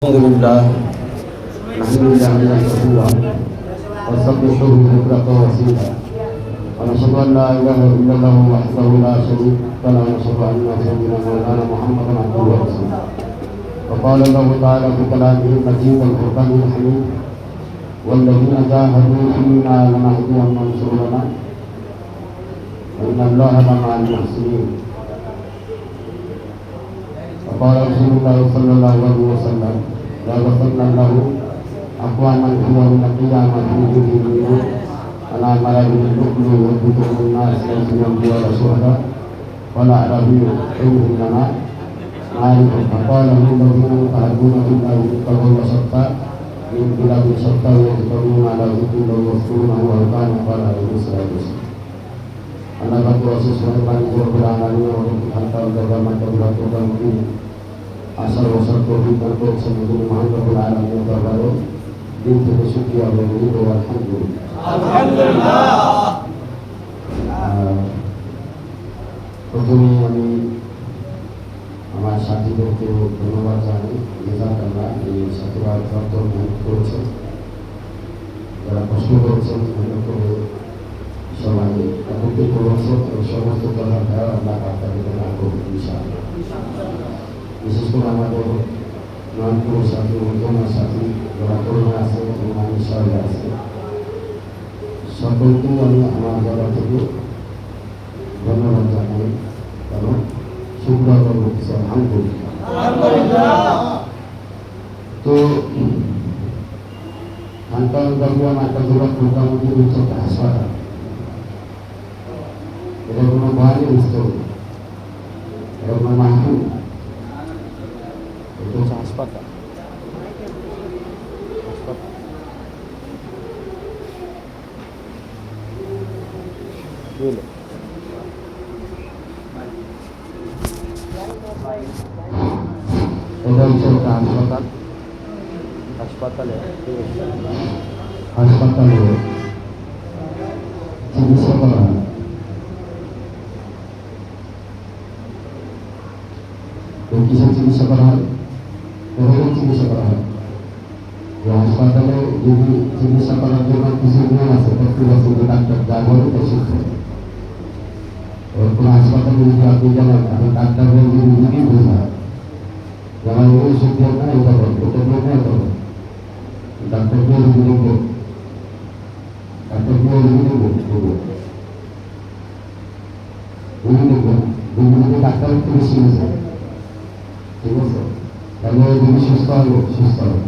الحمد لله نحمده ونستعينه ونستغفره بكرة وأصيلا ونشهد أن لا إله إلا الله وحده لا شريك له ونشهد أن سيدنا مولانا محمدا عبده ورسوله وقال الله تعالى في كلامه المجيد والفرقان الحميد والذين جاهدوا فينا لنهدينهم سبلنا وإن الله لمع المحسنين. وقال رسول الله صلى الله عليه وسلم لا وصلنا له أقواما في يوم القيامة في وجوههم على مرابط النقل وبطون الناس ليس يمضي ولا شهداء ولا عربي علم لنا عارف فقال هم الذين يتحدون في الله بالقول وشتى من بلاد شتى ويتكلمون على ذكر الله ويذكرونه وكان قال عليه الصلاة والسلام anak batu asus menerbang berperang untuk hantar jaga macam batu dan mungkin asal wasal covid untuk semua mahal berperang yang terbaru di Indonesia Allah itu alhamdulillah. প্রথমে আমি আমার সাথীদেরকে ধন্যবাদ জানাই জাজাকাল্লাহ এই সাথীরা অত্যন্ত মেহনত করেছেন, যারা কষ্ট করেছেন, মেহনত করে সবাই একত্রিত হয়েছে এই সমস্ত কথাটা আল্লাহ তাদেরকে লাভ করবে ইনশাআল্লাহ। বিশেষ করে আমাদের নয়নপুর সাথী উদ্যমের সাথী যারা করোনা আছে ইমানি সাহেব আছে সকলকেই আমি আমার জায়গা থেকে ধন্যবাদ জানাই, কারণ শুক্র করতেছে আলহামদুলিল্লাহ। তো খানকান গাঙ্গুয়া মার্কাজুল্লাহ মোটামুটি উচ্চতা হাসপাতাল এটা কোনো ভয় বুঝতে হবে, এটা কোনো মাহফুল, এটা হচ্ছে হাসপাতাল। এটা হচ্ছে একটা হাসপাতাল, হাসপাতালে চিকিৎসা করা হয়। কিসের চিকিৎসা করা হয়? রোগের চিকিৎসা করা হয়। হাসপাতালে যদি চিকিৎসা করার জন্য কিছু নিয়ম আছে, ডাক্তার যা বলে তা শিখতে হবে। কোনো হাসপাতালে যদি আপনি জানেন আপনি ডাক্তার বলে যদি রুগী বোঝা যেমন ওই ওষুধ দিয়ে না এটা করবে, ওটা দিয়ে না এটা করবে, ডাক্তার দিয়ে রুগী দেখবে, ডাক্তার দিয়ে রুগী দেখবে, রুগী দেখবে, রুগী দেখে ডাক্তারের থেকে শিখেছে, ঠিক আছে? তাহলে রুগী সুস্থ হবে, সুস্থ হবে।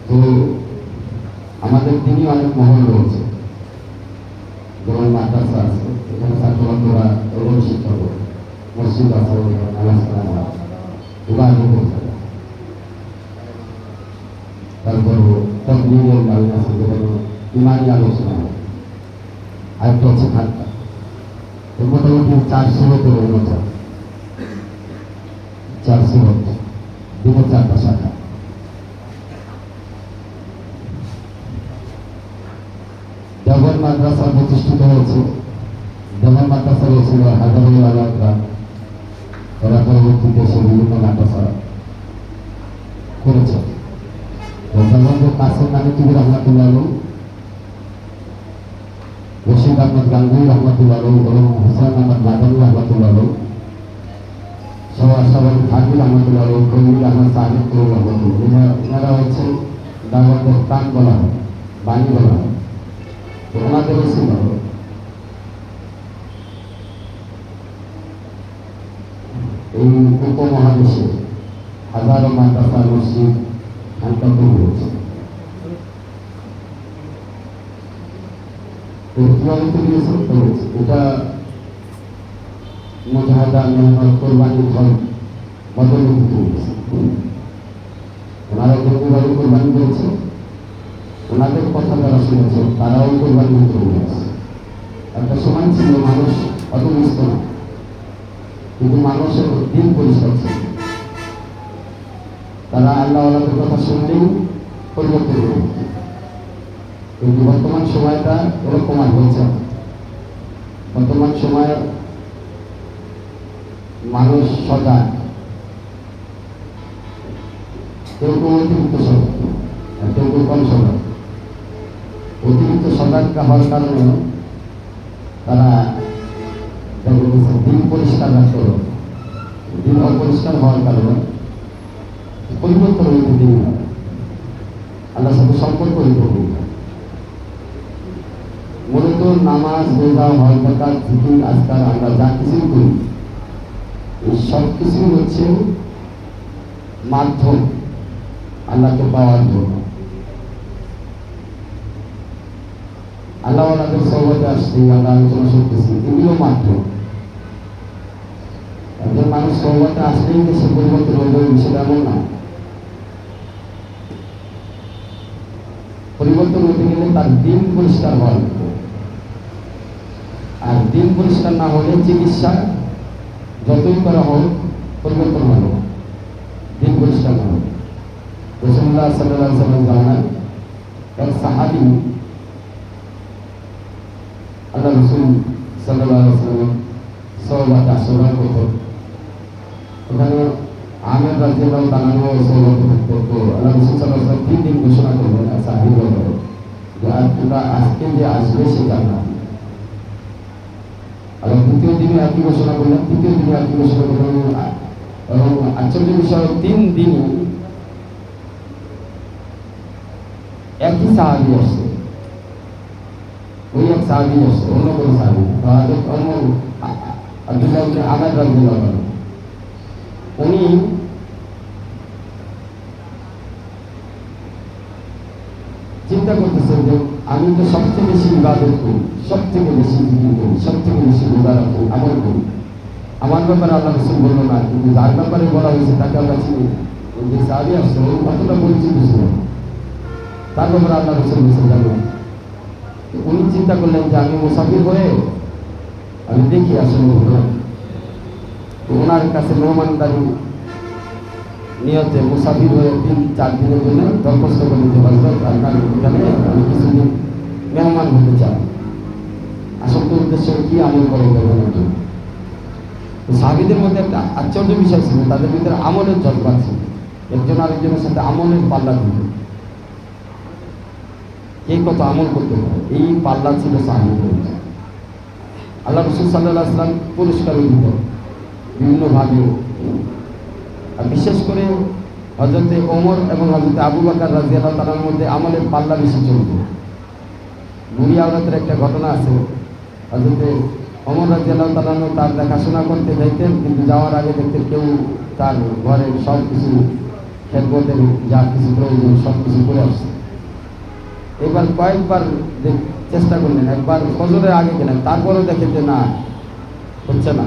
তো আমাদের দিনই অনেক মহল রয়েছে, যেমন মাদ্রাসা আছে, এখানে ছাত্রবান্ধবরা এবং শিক্ষক, মসজিদ আছে, নামাজ কালাম ইবাদত করতে, তারপর তাবলীগের লাইন আছে, যেখানে ইমানি আলোচনা হয়, আরেকটা হচ্ছে খানকা। মোটামুটি 400 উন্নত, 400 দিনে 4টা শাখা। দেওবন্দ মাদ্রাসা প্রতিষ্ঠিত হয়েছে, দেওবন্দ মাদ্রাসা হয়েছিল হাজারো আলাদা, ওরা পরবর্তীতে সে বিভিন্ন মাদ্রাসা করেছে। দেওবন্দ কাসেম নামে তুমি রহমাতুল্লাহ, রশিদ আহমদ গাঙ্গুই রহমতুল্লাহ এবং হুসাইন আহমদ মাদানী রহমতুল্লাহ, সবাই ফাজিল রহমতুল্লাহ, কবির আহমদ সাহেব রহমতুল্লাহ, এনারা হচ্ছে দাওয়াতের প্রাণ বলা হয়, বাণী বলা হয়। ওনাদের ছিল এই উপমহাদেশে হাজারো মাদ্রাসা মসজিদ খানকা হয়েছে। এটা মুজাহাদা মেহনত কোরবানির ফল বদলমুক্ত হয়েছে। ওনারা যেভাবে কোরবানি দিয়েছে, ওনাদের কথা যারা শুনেছে তারাও কোরবানি মুক্ত হয়েছে। একটা সময় ছিল মানুষ অত বুঝত না, কিন্তু মানুষের দিন পরিষ্কার ছিল, তারা আল্লাহ আল্লাহর কথা শুনলেই পরিবর্তন হয়ে যেত। কিন্তু বর্তমান সময়টা এরকম আর হয়েছে। বর্তমান সময় মানুষ সজাগ, কেউ কেউ অতিরিক্ত সজাগ আর কেউ কেউ কম সজাগ। অতিরিক্ত সজাগ হওয়ার কারণে তারা দিন পরিষ্কার রাখতে হবে। দিন অপরিষ্কার হওয়ার কারণে পরিবর্তন হইতে দিন আল্লাহর সাথে সম্পর্ক হইতে হবে। মূলত নামাজ, রোজা, হজ, যাকাত, জিকির, আজকার আমরা যা কিছুই করি এই সব কিছুই হচ্ছে মাধ্যম আল্লাহকে পাওয়ার জন্য। আল্লাহ আমাদের সহবতে আসছে, আমরা আলোচনা করতেছি, এগুলো মাধ্যম। একজন মানুষ সহবতে আসলেই যে সে পরিবর্তন হয়ে সেটা এমন না। পরিবর্তন হতে গেলে তার দিন পরিষ্কার হওয়া লাগবে। আর দিন পরিষ্কার না হলে চিকিৎসা যতই করা হোক পরিবর্তন হবে, দিন পরিষ্কার না হবে। রাসূলুল্লাহ সাল্লাল্লাহু আলাইহি ওয়াসাল্লাম জানান, এক সাহাবী আল্লাহ রাসূল সাল্লাল্লাহু আলাইহি ওয়াসাল্লাম সহবতে আসর করতেন। ওখানে আমের রাদিয়াল্লাহু তাআলা সহবতে থাকতো। আল্লাহ রাসূল সাল্লাল্লাহু আলাইহি ওয়াসাল্লাম 3 দিন ঘোষণা করলেন সাহাবীদের যে তোমরা আজকে যে আসবে সে জান্নাতি। আর দ্বিতীয় দিনে একই ঘোষণা করলেন, তৃতীয় দিনে একই ঘোষণা করলেন। এবং আশ্চর্য বিষয়, 3 দিন একই সাহাবী আসছে। ওই এক সাহাবী আসছে, অন্য কোনো সাহাবী আব্দুল্লাহ ইবনে আমর রাদিয়াল্লাহু আনহু। উনি চিন্তা করতেছেন যে আমি তো সবচেয়ে বেশি ইবাদত করি, সবথেকে বেশি জিকির করি, সবথেকে বেশি রোজা রাখি, আমল করি। আমার ব্যাপারে আল্লাহ রাসূল বলল না, কিন্তু যার ব্যাপারে বলা হয়েছে তাকে আমরা চিনি। যে সাহাবী আসছে ওই কতটা পরিচিত ছিল, তার ব্যাপারে আল্লাহ রাসূল বলছেন জানো। উনি চিন্তা করলেন যে আমি মুসাফির হয়ে আমি দেখি আসলে ওনার কাছে মেহমানদারি নিয়তে মুসাফির হয়ে 3-4 দিনের জন্য দরখাস্ত করে দিতে পারত। আপনার এখানে আমি কিছুদিন মেহমান হতে চাই। আসল তো উদ্দেশ্য কি আমল করে দেবেন। সাহাবীদের মধ্যে একটা আশ্চর্য বিষয় ছিল, তাদের ভিতরে আমলের জজ্বা ছিল। একজন আরেকজনের সাথে আমলের পাল্লা দিত, কে কত আমল করতে পারে এই পাল্লা ছিল সাহাবীদের। আল্লাহ রাসূল সাল্লাল্লাহু আলাইহি ওয়াসাল্লাম পুরস্কার দিত বিভিন্নভাবে। আর বিশেষ করে হযরতে ওমর এবং হযরতে আবু বকর রাদিয়াল্লাহু তাআলার মধ্যে আমলের পাল্লা বেশি চলত। বুড়ি আওলাদের একটা ঘটনা আছে, হযরতে ওমর রাদিয়াল্লাহু তাআলা তার দেখাশোনা করতে যাইতেন, কিন্তু যাওয়ার আগে দেখতেন কেউ তার ঘরের সব কিছু খেদমতের যা কিছু প্রয়োজন সব কিছু করে আসছে। এবার কয়েকবার চেষ্টা করলেন, একবার ফজরের আগে গেলেন, তারপরেও দেখে যে না হচ্ছে না।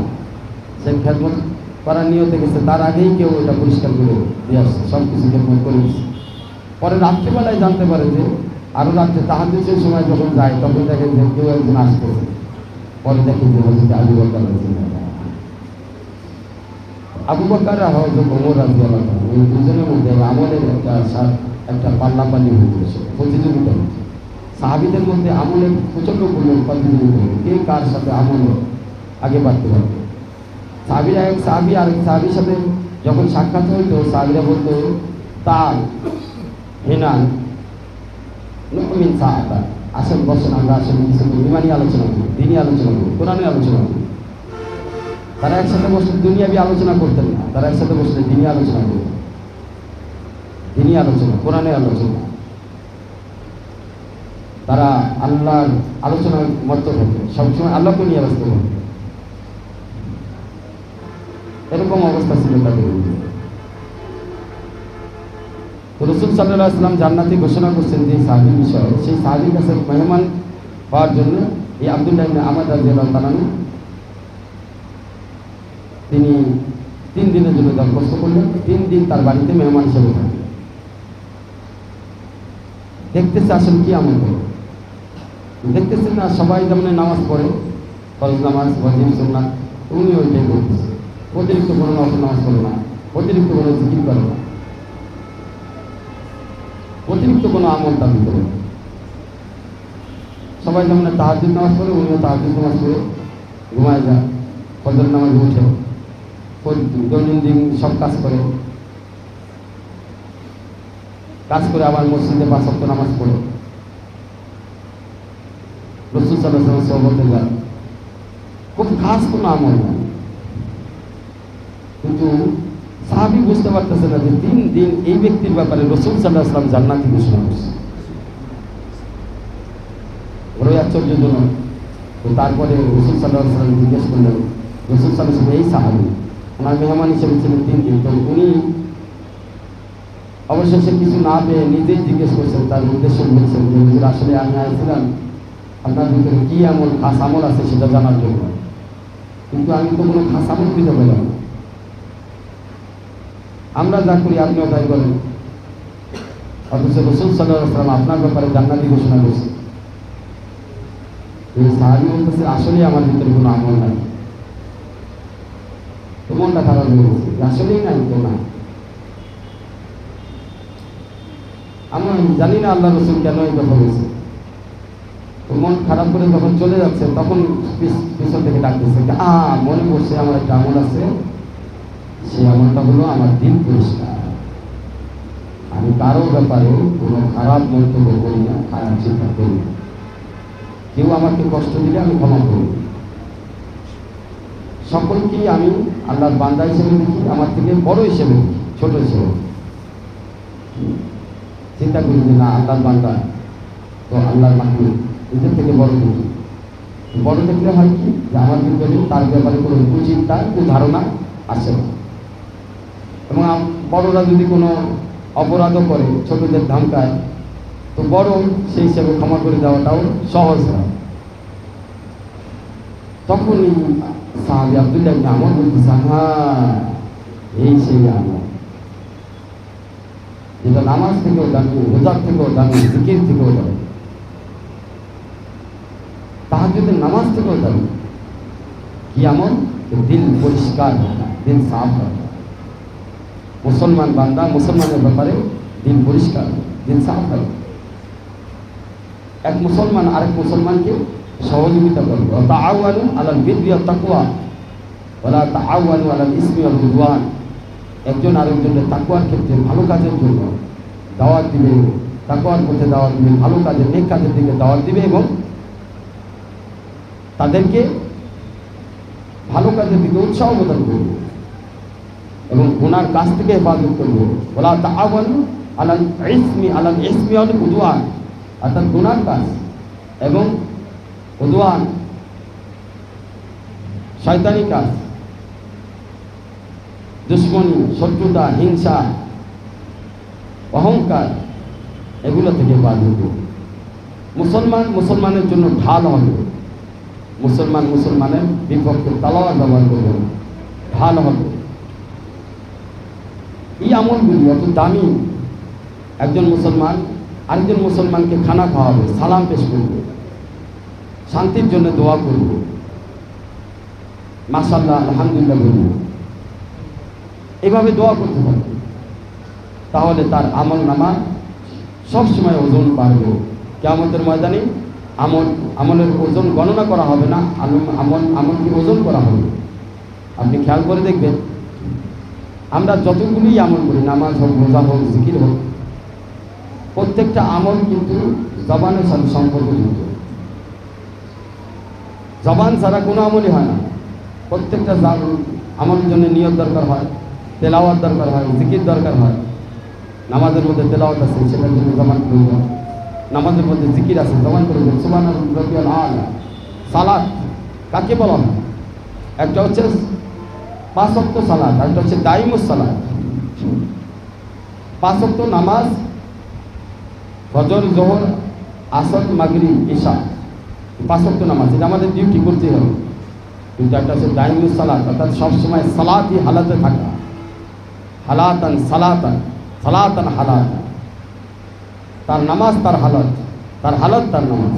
সে খেদমত করার নিয়তে গেছে, তার আগেই কেউ এটা পরিষ্কার করে দিয়ে আসছে, সব কিছু খেদমত করে দিচ্ছে। পরে রাত্রিবেলায় জানতে পারে যে আরও রাত্রে তাহাজ্জুদের সময় যখন যায় তখন দেখে যে কেউ একজন আসতেছে। পরে দেখে যে হযরত আবু বকর আবু বকর আর হযরত ওমর রাদিয়াল্লাহু আনহু এই দুজনের মধ্যে আমলের একটা পাল্লাপাল্লি হয়েছে, প্রতিযোগিতা হচ্ছে। সাহাবীদের মধ্যে আমলের প্রচণ্ড প্রতিযোগিতা হয়েছে, কে কার সাথে আমল আগে বাড়তে পারবে। সাহাবীরা এক সাহাবী আর এক সাহাবীর সাথে যখন সাক্ষাৎ হইতো, সাহাবীরা বলতো তার হেনান নুমিন সাহাবা, আসেন বসেন, আমরা আসলে কিছু ইমানি আলোচনা করি, দিনী আলোচনা করি, কোরআনের আলোচনা করি। তারা একসাথে বসলে দুনিয়াবি আলোচনা করতেন না, তারা একসাথে বসলে দিনী আলোচনা করতেন, দিনী আলোচনা, কোরআনের আলোচনা। তারা আল্লাহর আলোচনার মত থাকে, সবসময় আল্লাহকে নিয়ে ব্যস্ত থাকে। এরকম অবস্থা ছিল তাদের। রাসূল সাল্লাল্লাহু আলাইহি ওয়াসাল্লাম জান্নাতি ঘোষণা করছেন যে সাহাবীর বিষয়ে, সেই সাহাবীর কাছে মেহমান হওয়ার জন্য এই আব্দুল্লাহ ইবনে আমর রাদিয়াল্লাহু তাআলা তিনি 3 দিনের জন্য দরখাস্ত করলেন। 3 দিন তার বাড়িতে মেহমান হিসেবে থাকলেন। দেখতেছে আসলে কি আমল করে, দেখতেছেন না সবাই যেমন নামাজ পড়ে, ফরজ নামাজ, ওয়াজিব, সুন্নাত, উনি ওইটাই করতেছে। অতিরিক্ত কোনো নফল নামাজ পড়ে না, অতিরিক্ত কোনো জিকির করে না, অতিরিক্ত কোনো আমল তার ভিতরে। সবাই যেমন তাহাজ্জুদ নামাজ পড়ে, উনিও তাহাজ্জুদ নামাজ পড়ে ঘুমায় যায়, ফজর নামাজ উঠে, দৈনন্দিন সব কাজ করে, আবার মসজিদে 5 ওয়াক্ত নামাজ পড়ে, রাসূল সাল্লাল্লাহু আলাইহি ওয়াসাল্লামের সোহবতে যায়, খুব খাস কোনো আমল না। কিন্তু সাহাবী বুঝতে পারতেছে না যে 3 দিন এই ব্যক্তির ব্যাপারে রাসূল সাল্লাল্লাহু আলাইহি ওয়াসাল্লাম জান্নাতি ঘোষণা করছে। বড়ই আশ্চর্যজনক। তো তারপরে রাসূল সাল্লাল্লাহু আলাইহি ওয়াসাল্লাম জিজ্ঞেস করলেন, রাসূল সাল্লাল্লাহু আলাইহি ওয়াসাল্লাম এই সাহাবী ওনার মেহমান হিসেবে ছিলেন 3 দিন, তো উনি অবশেষে কিছু না পেয়ে নিজেই জিজ্ঞেস করছেন, তার উদ্দেশ্য বলছেন যে হুজুর আসলে আমি আসছিলাম আপনার ভিতরে কি এমন খাস আমল আছে সেটা জানার জন্য, কিন্তু আমি তো কোনো খাস আমল দিতে পেলাম না। আমরা যা করি আপনিও তাই করেন, অথচ রাসূল সাল্লাল্লাহু আলাইহি ওয়াসাল্লাম আপনার ব্যাপারে জান্নাতি ঘোষণা করছে। এই সাহাবী বলতেছে আসলে আমার ভিতরে কোনো আমল নাই। তো মনটা খারাপ হয়ে গেছে, আসলেই নাই তো না। আমরা জানি না আল্লাহ রাসূল কেন এই কথা বলছে। তো মন খারাপ করে যখন চলে যাচ্ছে তখন পিছন থেকে ডাকতেছে, মনে পড়ছে আমার একটা আমল আছে, সেই আমলটা হলো আমার দিল পরিষ্কার, আমি কারো ব্যাপারে কোনো খারাপ মন্তব্য করি না, খারাপ চিন্তা করি না, কেউ আমাকে কষ্ট দিলে আমি ক্ষমা করি, সকলকেই আমি আল্লাহর বান্দা হিসেবে দেখি, আমার থেকে বড় হিসেবে দেখি, ছোট হিসেবে চিন্তা করি যে না আল্লাহর বান্দা তো আল্লাহর মাহবুব, নিজের থেকে বড় দেখি। বড় দেখলে হয় কি যে আমার ভিতরে তার ব্যাপারে কোনো কুচিন্তা ধারণা আসে না। এবং বড়রা যদি কোনো অপরাধও করে, ছোটদের ধমকায়, তো বড় সেই হিসেবে ক্ষমা করে দেওয়াটাও সহজ হয়। তখনই সাহাবী আব্দুল্লাহ ইবনে আমর বলতেছে, এই সেই আমল যেটা নামাজ থেকেও দামি, রোজার থেকেও দামি, জিকির থেকেও দামি, তাহাজ্জুদের নামাজ থেকেও দামি। কি আমল? দিল পরিষ্কার, দিল সাফ হয়। মুসলমান বান্দা মুসলমানের ব্যাপারে দিল পরিষ্কার, দিল সাফ হয়। এক মুসলমান আরেক মুসলমানকে সহযোগিতা করবে, তাআওয়ানু আলাল বিররি ওয়াত তাকওয়া ওয়ালা তাআওয়ানু আলাল ইসমি ওয়াল উদওয়ান। একজন আরেকজনের তাকওয়ার ক্ষেত্রে ভালো কাজের জন্য দাওয়াত দিবে, তাকওয়ার পথে দাওয়াত দিবে, ভালো কাজে নেক কাজের দিকে দাওয়াত দিবে এবং তাদেরকে ভালো কাজের দিকে উৎসাহ প্রদান করবে এবং গুনার কাজ থেকে হেফাজত করবে। ওয়ালা তাআওয়ানু আলাল ইসমি ওয়াল উদওয়ান, অর্থাৎ গুনার কাজ এবং উদওয়ান শয়তানি কাজ, দুশ্মনী, শত্রুতা, হিংসা, অহংকার, এগুলো থেকে বাঁচব। মুসলমান মুসলমানের জন্য ঢাল হবে, মুসলমান মুসলমানের বিপক্ষে তলোয়ার ব্যবহার করবে, ঢাল হবে। এই আমলগুলি এত দামি। একজন মুসলমান আরেকজন মুসলমানকে খানা খাওয়াবে, সালাম পেশ করবে, শান্তির জন্য দোয়া করবে, মাশাআল্লাহ আলহামদুলিল্লাহ বলবে, এভাবে দোয়া করতে পারবে, তাহলে তার আমল নামা সবসময় ওজন বাড়বে। কিয়ামতের ময়দানে আমলের ওজন গণনা করা হবে না, আমলকে ওজন করা হবে। আপনি খেয়াল করে দেখবেন, আমরা যতগুলি আমল করি, নামাজ হোক, রোজা হোক, জিকির হোক, প্রত্যেকটা আমল কিন্তু জবানের সাথে সম্পর্কযুক্ত। জবান ছাড়া কোনো আমলই হয় না। প্রত্যেকটা আমলের জন্য নিয়ত দরকার হয়, তেলাওয়াত দরকার হয়, জিকির দরকার হয়। নামাজের মধ্যে তেলাওয়াত আছে, সেটার জন্য জবান প্রয়োজন। নামাজের মধ্যে জিকির আছে, জবান প্রয়োজন। সুবহানাল্লাহ রাব্বিয়াল আলা। সালাত কাকে বলা হয়? একটা হচ্ছে 5 ওয়াক্ত সালাত, আর একটা হচ্ছে দাইমুস সালাত। 5 ওয়াক্ত নামাজ, ফজর, যোহর, আসর, মাগরিব, ইশা, 5 ওয়াক্ত নামাজ, এটা আমাদের ডিউটি করতেই হবে। কিন্তু একটা হচ্ছে দাইমুস সালাত, অর্থাৎ সবসময় সালাতই হালাতে থাকা, হালাতান সালাতান, সালাতান হালাতান। তার নামাজ তার হালত, তার হালত তার নামাজ।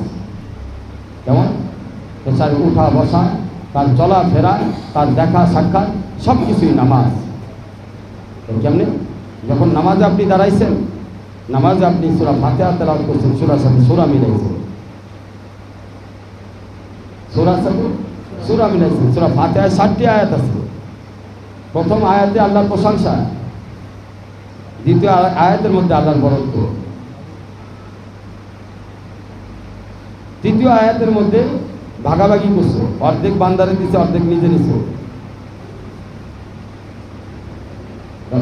যেমন পেশার উঠা বসা, তার চলাফেরা, তার দেখা সাক্ষাৎ, সব কিছুই নামাজ। কেমনি? যখন নামাজে আপনি দাঁড়াইছেন, নামাজে আপনি সূরা ফাতিহা তেলাওয়াত করছেন, সূরার সাথে সূরা মিলাইছেন, সূরার সাথে সূরা মিলাইছেন। সূরা ফাতিহায় 60টি আয়াত আছে, প্রথম আয়াতে আল্লাহর প্রশংসা, দ্বিতীয় আয়াতের মধ্যে আল্লাহর বরত্ব, তৃতীয় আয়াতের মধ্যে ভাগাভাগি করছে, অর্ধেক বান্দারে দিছে, অর্ধেক নিজে নিছে।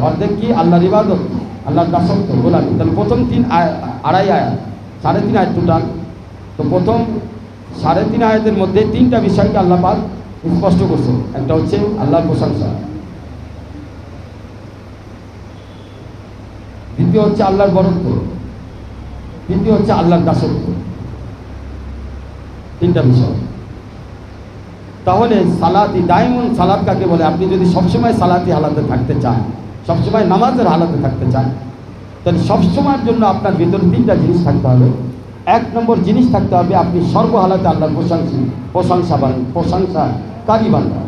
অর্ধেক কি? আল্লাহর ইবাদত, আল্লাহর দাসত্ব, গোলামি। তাহলে প্রথম আড়াই আয়াত, 3.5 আয়াত টোটাল। তো প্রথম 3.5 আয়াতের মধ্যে 3টা বিষয়কে আল্লাহ পাক স্পষ্ট করছে। একটা হচ্ছে আল্লাহর প্রশংসা, দ্বিতীয় হচ্ছে আল্লাহর বরত্ব, তৃতীয় হচ্ছে আল্লাহর দাসত্ব। 3টা বিষয়। তাহলে সালাতি দাইমুন, সালাত কাকে বলে? আপনি যদি সবসময় সালাতি হালাতে থাকতে চান, সবসময় নামাজের হালাতে থাকতে চান, তাহলে সবসময়ের জন্য আপনার ভিতরে 3টা জিনিস থাকতে হবে। 1 নম্বর জিনিস থাকতে হবে, আপনি সর্বহালাতে আল্লাহর প্রশংসাকারী বান্দা,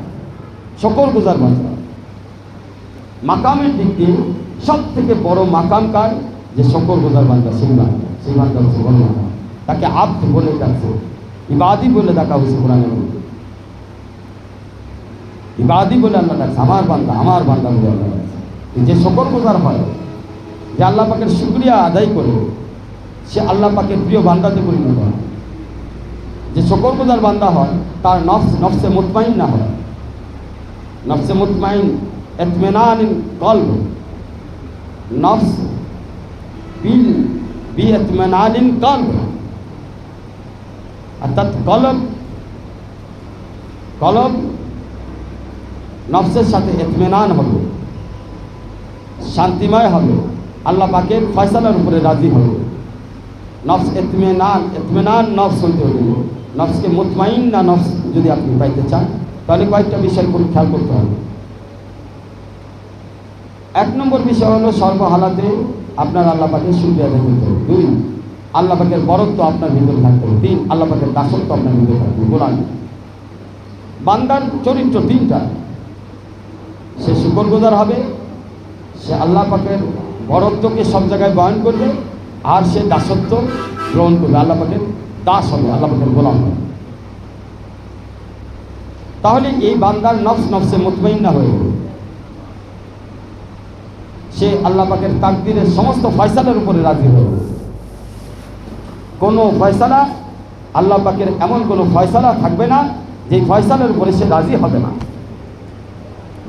শুকরগুজার বান্দা। মাকামের দিক দিয়ে সব থেকে বড় মাকাম কার? যে শুকরগুজার বান্দা, সেই বান্দা হচ্ছে বড় মাকাম। তাকে আব্দ বলে ডাকছে, ইবাদি বলে ডাকা হয়েছে কোরআনের মধ্যে। ইবাদি বলে আল্লাহ ডাকছে, আমার বান্দা বলে আল্লাহ ডাকছে। যে শুকরগুজার হয়, যে আল্লাহ পাকের শুকরিয়া আদায় করে, সে আল্লাহ পাকের প্রিয় বান্দাতে পরিণত হয়। যে শুকরগুজার বান্দা হয়, তার নফসে মুতমাইন্না হয়। নফসে মুতমাইন, ইতমিনানিন কলব, নফস বি ইতমিনানিন কলব, অর্থাৎ কলব নফসের সাথে ইতমিনান হবে, শান্তিময় হবে, আল্লাহ পাকের ফয়সালার উপরে রাজি হবে। নফস ইতমিনান নফস হইতে হবে। নফসকে মুতমাইন্না নফস যদি আপনি পাইতে চান, তাহলে কয়েকটা বিষয় খেয়াল করতে হবে। 1 নম্বর বিষয় হলো সর্বহালাতে আপনার আল্লাহ পাকের শুকরিয়া আদায় করতে হবে। 2, আল্লাহ পাকের বরত্ব আপনার ভিতরে থাকতে হবে। 3, আল্লাহ পাকের দাসত্ব আপনার ভিতরে থাকতে হবে। গোলামি। বান্দার চরিত্র 3টা। সে শুকরগুজার হবে, সে আল্লাহ পাকের বরত্বকে সব জায়গায় বয়ান করবে, আর সে দাসত্ব গ্রহণ করবে, আল্লাহ পাকের দাস হবে, আল্লাহ পাকের গোলাম হবে। তাহলে এই বান্দার নফসে মুতমাইন্না হয়ে যাবে। সে আল্লাহ পাকের তাকদীরের সমস্ত ফয়সালার উপরে রাজি হবে। কোনো ফয়সালা, আল্লাহ পাকের এমন কোনো ফয়সালা থাকবে না যে ফয়সালার উপরে সে রাজি হবে না।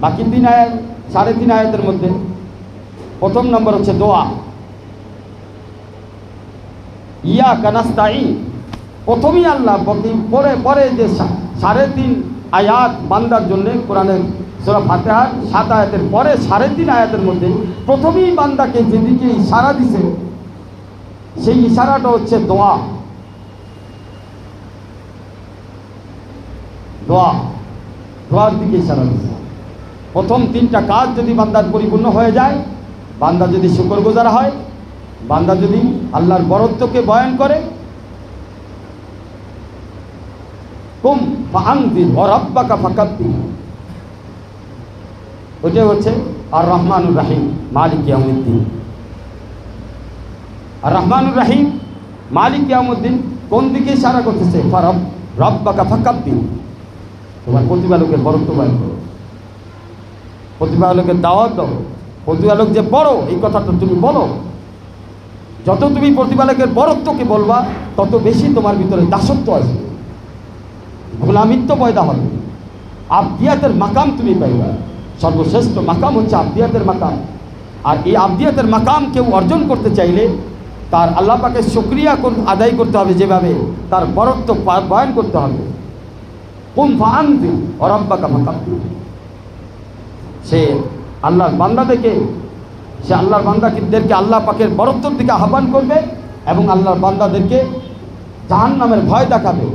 বাকি 3 আয়াত, 3.5 আয়াতের মধ্যে প্রথম নম্বর হচ্ছে দোয়া, ইয়াকা নাস্তাইন। প্রথমেই আল্লাহ পরে যে 3.5 আয়াত বান্দার জন্য কোরআনের সূরা ফাতিহার 7 আয়াতের পরে 3.5 আয়াতের মধ্যে প্রথমেই বান্দাকে যেদিকে ইশারা দিছে, সেই ইশারাটা হচ্ছে দোয়া। দোয়ার দিকে ইশারা দিছে। প্রথম 3টা কাজ যদি বান্দার পরিপূর্ণ হয়ে যায়, বান্দা যদি শুকরগুজার হয়, বান্দা যদি আল্লাহর বরত্বকে বয়ান করে, কুম ফাআনযির ওয়া রাব্বাকা ফাকাব্বির, ওইটা হচ্ছে আর রহমানুর রাহিম মালিক ইয়াউমিদ্দিন। আর রহমানুর রাহিম মালিক ইয়াউমিদ্দিন কোন দিকে ইশারা করতেছে? রাব্বাকা ফাকাব্বির, তোমার প্রতিপালকের বরত্ব বয়ান করো, প্রতিপালকের দাওয়াত দাও, প্রতিপালক যে বড় এই কথাটা তুমি বলো। যত তুমি প্রতিপালকের বরত্বকে বলবা, তত বেশি তোমার ভিতরে দাসত্ব আসবে, গোলামিত্ব পয়দা হবে, আবদিয়াতের মাকাম তুমি পাইবা। সর্বশ্রেষ্ঠ মাকাম হচ্ছে আবদিয়াতের মাকাম। আর এই আবদিয়াতের মাকাম কেউ অর্জন করতে চাইলে তার আল্লাহ পাকের শুকরিয়া আদায় করতে হবে, যেভাবে তার বরত্ব বয়ান করতে হবে। কুম ফাআনযির ওয়া রাব্বাকা ফাকাব্বির। সে আল্লাহর বান্দাদেরকে আল্লাহ পাকের বরত্বের দিকে আহ্বান করবে, এবং আল্লাহর বান্দাদেরকে জাহান্নামের ভয় দেখাবে।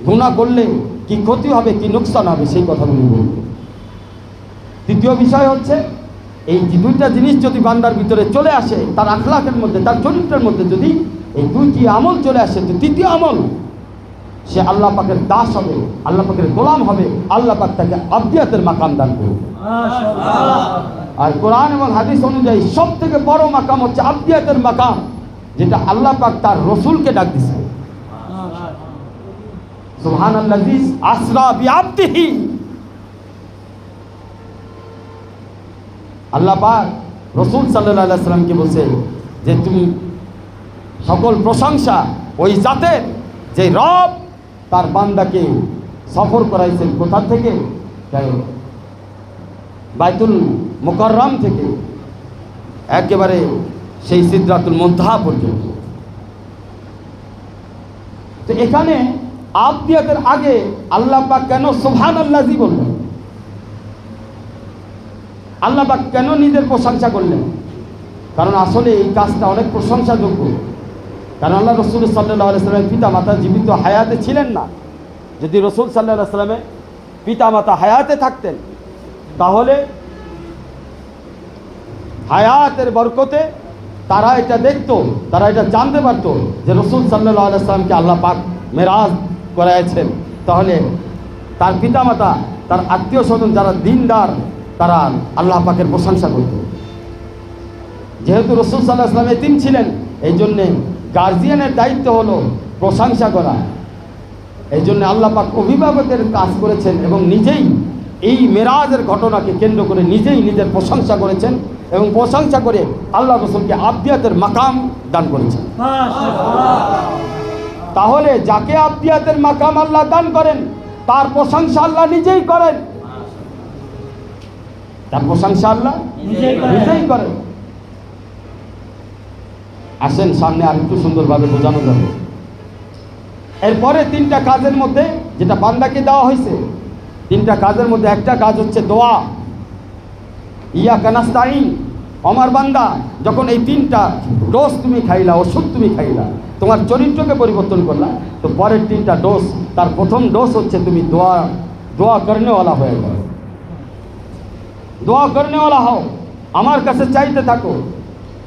গুনাহ করলে কি ক্ষতি হবে, কি নোকসান হবে, সেই কথাগুলি বলবে। তৃতীয় বিষয় হচ্ছে, এই 2টা জিনিস যদি বান্দার ভিতরে চলে আসে, তার আখলাকের মধ্যে, তার চরিত্রের মধ্যে যদি এই 2টি আমল চলে আসে, তো তৃতীয় আমল, সে আল্লাহ পাকের দাস হবে, আল্লাহ পাকের গোলাম হবে, আল্লাহ পাক তাকে আবদিয়াতের মাকাম দান করবে। আর কোরআন এবং হাদিস অনুযায়ী সব থেকে বড় মাকাম হচ্ছে আবদিয়াতের মাকাম, যেটা আল্লাহ পাক তার রসুলকে ডাক দিছে। সুবহানাল্লাযী আসরা বিআবদিহি, আল্লাহ পাক রসুল সাল্লাল্লাহু আলাইহি সাল্লামকে বলছে যে তুমি সকল প্রশংসা ওই জাতের যে রব তার বান্দাকে সফর করাইছেন কোথা থেকে? বাইতুল মুকাররম থেকে একেবারে সেই সিদরাতুল মুনতাহা পর্যন্ত। তো এখানে আবদিয়াতের আগে আল্লাহ পাক কেন সুবহানাল্লাহি বললেন? আল্লাহ পাক কেন নিজের প্রশংসা করলেন? কারণ আসলে এই কাজটা অনেক প্রশংসাযোগ্য। কারণ আল্লাহ রসুল সাল্লাল্লাহু আলাইহি সাল্লামের পিতা মাতা জীবিত হায়াতে ছিলেন না। যদি রসুল সাল্লাল্লাহু আলাইহি সাল্লামের পিতা মাতা হায়াতে থাকতেন তাহলে হায়াতের বরকতে তারা এটা দেখতো, তারা এটা জানতে পারতো যে রসুল সাল্লাল্লাহু আলাইহি সাল্লামকে আল্লাহ পাক মেরাজ করাইছেন। তাহলে তার পিতা মাতা, তার আত্মীয় স্বজন যারা দিনদার, তারা আল্লাহ পাকের প্রশংসা করত। যেহেতু রসুল সাল্লাল্লাহু আলাইহি সাল্লাম এতিম ছিলেন, এই জন্যে গার্জিয়ানের দায়িত্ব হলো প্রশংসা করা। এই জন্য আল্লাহ পাক অভিভাবকের কাজ করেছেন এবং নিজেই এই মেরাজের ঘটনাকে কেন্দ্র করে নিজেই নিজের প্রশংসা করেছেন এবং প্রশংসা করে আল্লাহ রসুলকে আবদিয়াতের মাকাম দান করেছেন। তাহলে যাকে আবদিয়াতের মাকাম আল্লাহ দান করেন তার প্রশংসা আল্লাহ নিজেই করেন, তার প্রশংসা আল্লাহ নিজেই করেন। আসেন সামনে আর একটু সুন্দরভাবে বোঝানো যাবে। এরপরে তিনটা কাজের মধ্যে যেটা বান্দাকে দেওয়া হয়েছে, তিনটা কাজের মধ্যে একটা কাজ হচ্ছে দোয়া। ইয়াকা নাস্তাইন, আমার বান্দা যখন এই তিনটা ডোজ তুমি খাইলা, ওষুধ তুমি খাইলা, তোমার চরিত্রকে পরিবর্তন করলা, তো পরের তিনটা ডোজ, তার প্রথম ডোজ হচ্ছে তুমি দোয়া করনেওয়ালা হয়ে যাও। দোয়া করনেওয়ালা হও, আমার কাছে চাইতে থাকো।